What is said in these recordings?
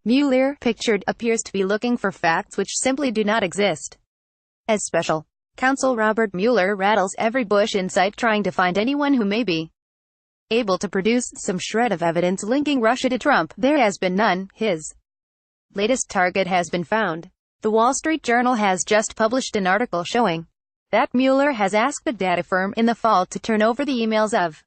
Mueller, pictured, appears to be looking for facts which simply do not exist. As Special Counsel Robert Mueller rattles every bush in sight trying to find anyone who may be able to produce some shred of evidence linking Russia to Trump, there has been none. His latest target has been found. The Wall Street Journal has just published an article showing that Mueller has asked a data firm in the fall to turn over the emails of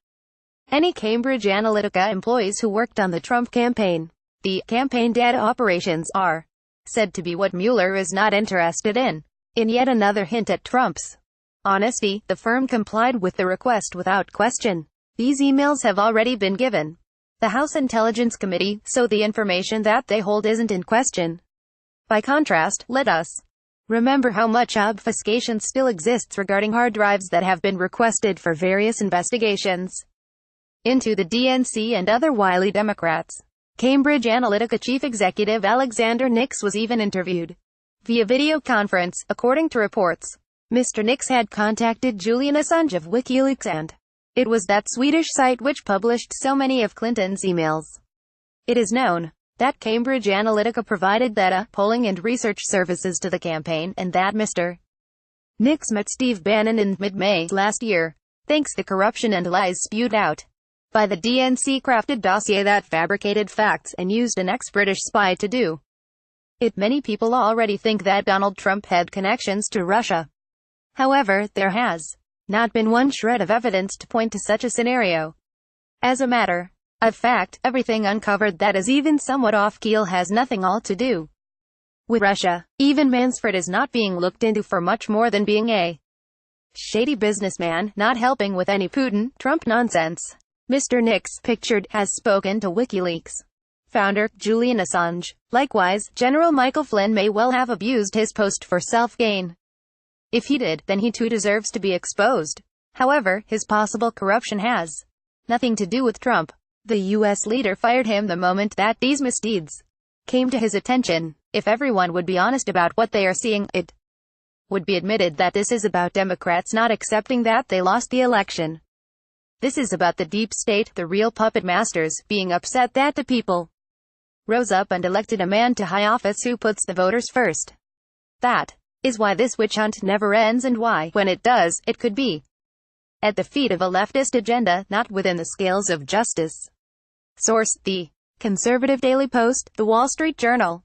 any Cambridge Analytica employees who worked on the Trump campaign. The campaign data operations are said to be what Mueller is not interested in. In yet another hint at Trump's honesty, the firm complied with the request without question. These emails have already been given the House Intelligence Committee, so the information that they hold isn't in question. By contrast, let us remember how much obfuscation still exists regarding hard drives that have been requested for various investigations into the DNC and other wily Democrats. Cambridge Analytica chief executive Alexander Nix was even interviewed via video conference, according to reports. Mr. Nix had contacted Julian Assange of WikiLeaks, and it was that Swedish site which published so many of Clinton's emails. It is known that Cambridge Analytica provided data, polling and research services to the campaign, and that Mr. Nix met Steve Bannon in mid-May last year, thanks to corruption and lies spewed out by the DNC crafted dossier that fabricated facts and used an ex-British spy to do it. Many people already think that Donald Trump had connections to Russia. However, there has not been one shred of evidence to point to such a scenario. As a matter of fact, everything uncovered that is even somewhat off-keel has nothing all to do with Russia. Even Mansford is not being looked into for much more than being a shady businessman, not helping with any Putin-Trump nonsense. Mr. Nix, pictured, has spoken to WikiLeaks founder Julian Assange. Likewise, General Michael Flynn may well have abused his post for self-gain. If he did, then he too deserves to be exposed. However, his possible corruption has nothing to do with Trump. The U.S. leader fired him the moment that these misdeeds came to his attention. If everyone would be honest about what they are seeing, it would be admitted that this is about Democrats not accepting that they lost the election. This is about the deep state, the real puppet masters, being upset that the people rose up and elected a man to high office who puts the voters first. That is why this witch hunt never ends, and why, when it does, it could be at the feet of a leftist agenda, not within the scales of justice. Source: The Conservative Daily Post, The Wall Street Journal.